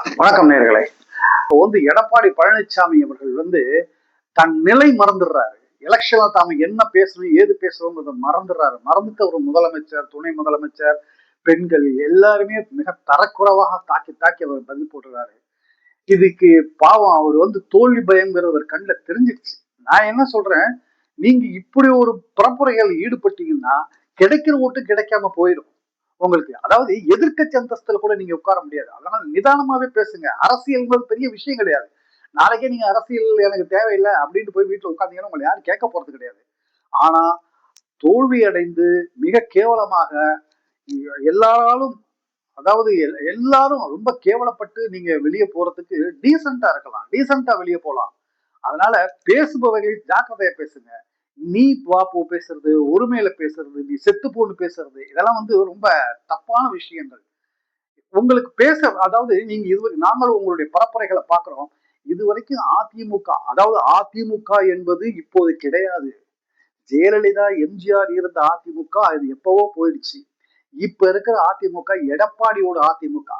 வணக்கம் நேர்களே. எடப்பாடி பழனிசாமி அவர்கள் தன் நிலை மறந்துடுறாரு. எலெக்ஷன்ல தாம என்ன பேசணும் ஏது பேசணுங்கிறத மறந்துடுறாரு. மறந்துட்டு ஒரு முதலமைச்சர், துணை முதலமைச்சர், பெண்கள் எல்லாருமே மிக தரக்குறைவாக தாக்கி தாக்கி அவர் பதில் போட்டுறாரு. இதுக்கு பாவம் அவர் தோல்வி பயங்கிறது கண்ணில் தெரிஞ்சிடுச்சு. நான் என்ன சொல்றேன், நீங்க இப்படி ஒரு பரப்புரைகள் ஈடுபட்டீங்கன்னா கிடைக்கிற ஓட்டு கிடைக்காம போயிடும் உங்களுக்கு. அதாவது எதிர்க்கட்சி அந்தஸ்துல கூட நீங்க உட்கார முடியாது. அதனால நிதானமாவே பேசுங்க. அரசியல் பெரிய விஷயம் கிடையாது. நாளைக்கே நீங்க அரசியல் எனக்கு தேவையில்லை அப்படின்ட்டு போய் வீட்டுல உட்கார்ந்தீங்கன்னா உங்களை யாரும் கேட்க போறது கிடையாது. ஆனா தோல்வி அடைந்து மிக கேவலமாக எல்லாராலும், அதாவது எல்லாரும் ரொம்ப கேவலப்பட்டு நீங்க வெளியே போறதுக்கு டீசெண்டா இருக்கலாம், டீசெண்டா வெளியே போலாம். அதனால பேசுபவர்கள் ஜாக்கிரதையா பேசுங்க. நீ போ பேசுறது, ஒருமையில பேசுறது, நீ செத்து போன்னு பேசுறது, இதெல்லாம் ரொம்ப தப்பான விஷயங்கள். உங்களுக்கு பேச, அதாவது நீங்க நாங்களும் உங்களுடைய பரப்புரைகளை பாக்குறோம். இதுவரைக்கும் அதிமுக, அதாவது அதிமுக என்பது இப்போது கிடையாது. ஜெயலலிதா எம்ஜிஆர் இருந்த அதிமுக அது எப்பவோ போயிடுச்சு. இப்ப இருக்கிற அதிமுக எடப்பாடியோட அதிமுக.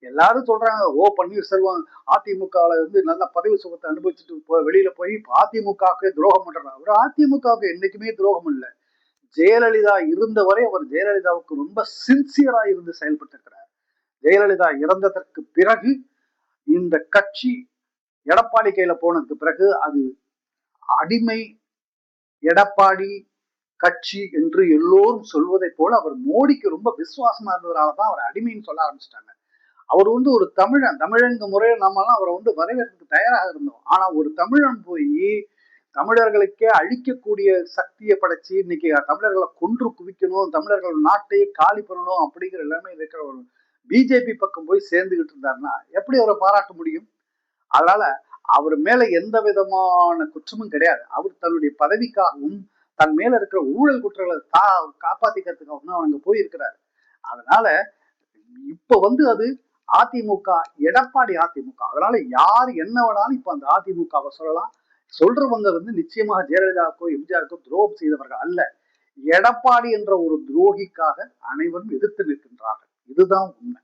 எல்லாரும் சொல்றாங்க, ஓ பன்னீர்செல்வம் அதிமுகல நல்ல பதவி சுகத்தை அனுபவிச்சுட்டு வெளியில போய் அதிமுகவுக்கு துரோகம் பண்றாங்க. அவர் அதிமுகவுக்கு என்னைக்குமே துரோகம் இல்லை. ஜெயலலிதா இருந்த வரை அவர் ஜெயலலிதாவுக்கு ரொம்ப சின்சியரா இருந்து செயல்பட்டு இருக்கிறார். ஜெயலலிதா இறந்ததற்கு பிறகு இந்த கட்சி எடப்பாடி கையில போனதுக்கு பிறகு அது அடிமை எடப்பாடி கட்சி என்று எல்லோரும் சொல்வதை போல அவர் மோடிக்கு ரொம்ப விசுவாசமா இருந்ததுனாலதான் அவர் அடிமைன்னு சொல்ல ஆரம்பிச்சிட்டாங்க. அவர் ஒரு தமிழன், தமிழங்க முறையில் நம்மலாம் அவரை வரவேற்கிறதுக்கு தயாராக இருந்தோம். ஆனா ஒரு தமிழன் போய் தமிழர்களுக்கே அழிக்கக்கூடிய சக்தியை படைச்சு இன்னைக்கு தமிழர்களை கொன்று குவிக்கணும், தமிழர்கள் நாட்டையே காலி பண்ணணும் அப்படிங்கிற எல்லாமே இருக்கிற ஒரு பிஜேபி பக்கம் போய் சேர்ந்துகிட்டு இருந்தாருன்னா எப்படி அவரை பாராட்ட முடியும்? அதனால அவர் மேல எந்த விதமான குற்றமும் கிடையாது. அவர் தன்னுடைய பதவிக்காகவும் தன் மேல இருக்கிற ஊழல் குற்றங்களை காப்பாத்திக்கிறதுக்காக அவங்க போயிருக்கிறாரு. அதனால இப்ப அது அதிமுக, எடப்பாடி அதிமுக. அதனால யார் என்ன வேணாலும் இப்ப அந்த அதிமுகவை சொல்லலாம். சொல்றவங்க நிச்சயமாக ஜெயலலிதாவுக்கோ எம்ஜிஆருக்கோ துரோகம் செய்தவர்கள் அல்ல. எடப்பாடி என்ற ஒரு துரோகிக்காக அனைவரும் எதிர்த்து நிற்கின்றார்கள். இதுதான் உண்மை.